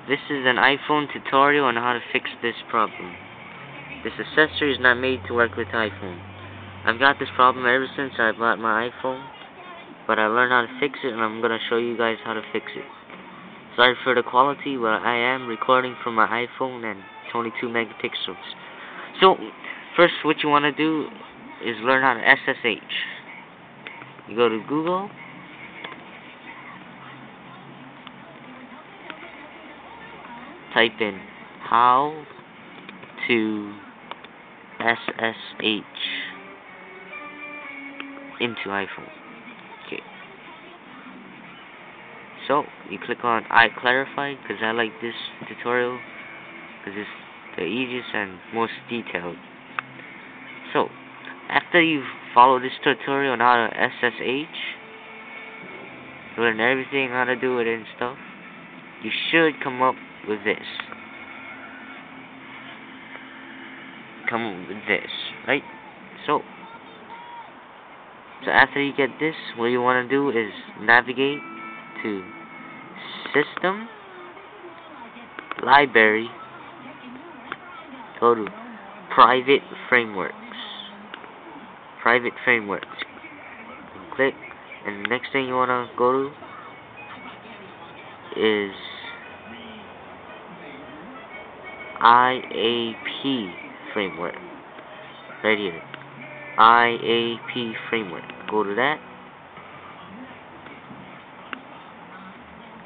This is an iPhone tutorial on how to fix this problem. This accessory is not made to work with iPhone. I've got this problem ever since I bought my iPhone, but I learned how to fix it, and I'm going to show you guys how to fix it. Sorry for the quality, but I am recording from my iPhone and it's only 2 megapixels. So, first what you want to do is learn how to SSH. You go to Google, type in how to SSH into iPhone. Okay. So, you click on I clarify, because I like this tutorial, because it's the easiest and most detailed. So, after you follow this tutorial on how to SSH, learn everything, how to do it and stuff, you should come up with this. Right? So after you get this, what you want to do is navigate to System, Library, go to Private Frameworks, and click, and the next thing you want to go to is IAP framework, right here, IAP framework. Go to that,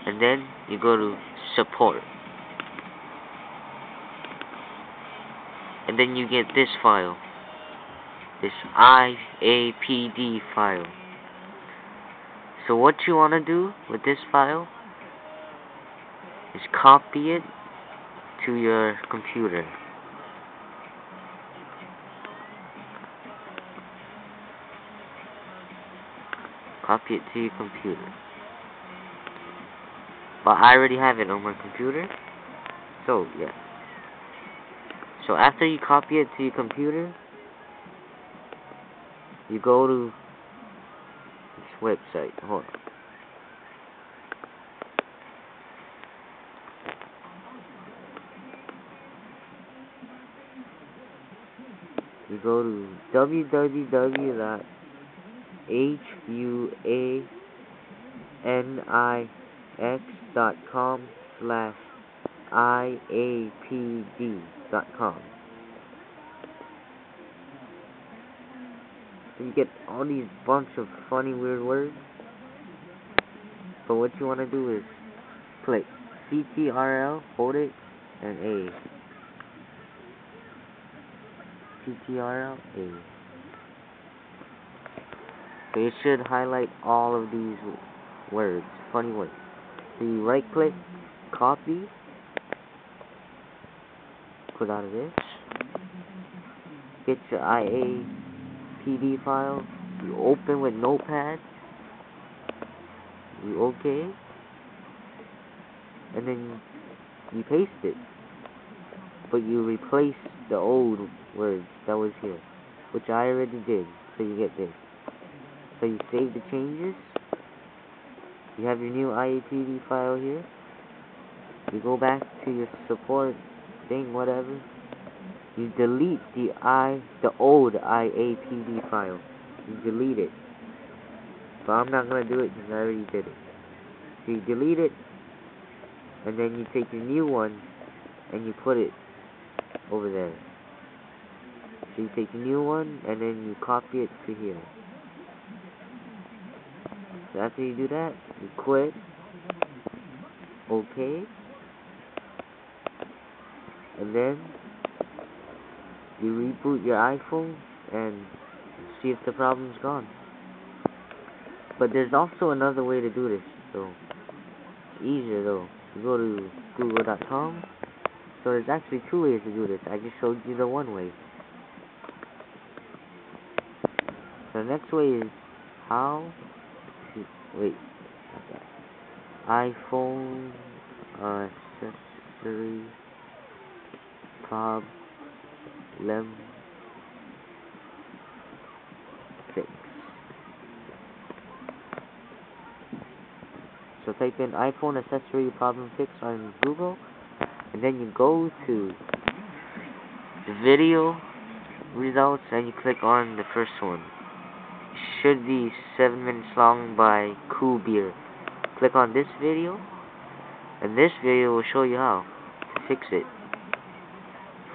and then you go to support, and then you get this file, this iapd file. So what you want to do with this file is copy it to your computer. Copy it to your computer. But I already have it on my computer. So, yeah. So after you copy it to your computer, you go to this website. Hold on. You go to www.huanix.com/iapd.com. So you get all these bunch of funny weird words. But what you want to do is click CTRL, hold it, and A. CTRL, A. So it should highlight all of these words, funny words. So you right click, copy, put out of this, get your iapd file, you open with Notepad, you OK, and then you paste it, but you replace the old words that was here, which I already did, so you get this. So you save the changes, you have your new iapd file here, you go back to your support thing, whatever, you delete the old iapd file, you delete it, but I'm not going to do it because I already did it. So you delete it, and then you take your new one, and you put it over there. So you take your new one, and then you copy it to here. So after you do that, you quit, OK, and then you reboot your iPhone and see if the problem's gone. But there's also another way to do this, so it's easier though. You go to google.com. So there's actually 2 ways to do this. I just showed you the one way. So the next way is how to iPhone accessory problem fix. So type in iPhone accessory problem fix on Google, and then you go to the video results and you click on the first one. Should be 7 minutes long by Cool Beer. Click on this video, and this video will show you how to fix it.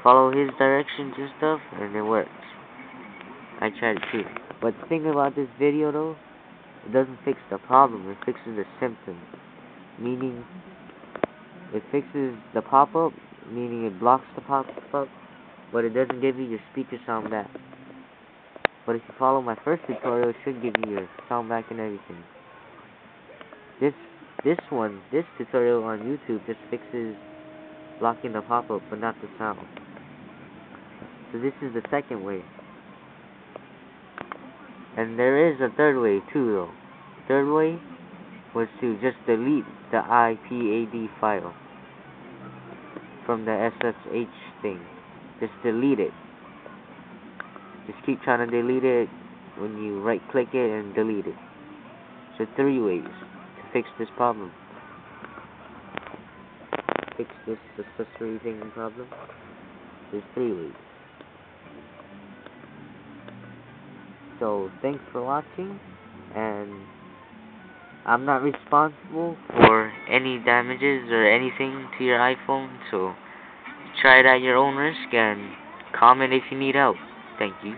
Follow his directions and stuff, and it works. I tried it too. But the thing about this video though, it doesn't fix the problem, it fixes the symptom. Meaning, it fixes the pop-up, meaning it blocks the pop-up, but it doesn't give you your speaker sound back. But if you follow my first tutorial, it should give you your sound back and everything. This tutorial on YouTube just fixes blocking the pop-up, but not the sound. So this is the second way. And there is a third way too though. Third way was to just delete the iapd file from the SSH thing. Just delete it. Just keep trying to delete it when you right click it and delete it. So 3 ways to fix this problem. Fix this accessory thing problem. There's 3 ways. So thanks for watching, and I'm not responsible for any damages or anything to your iPhone, so try it at your own risk and comment if you need help. Thank you.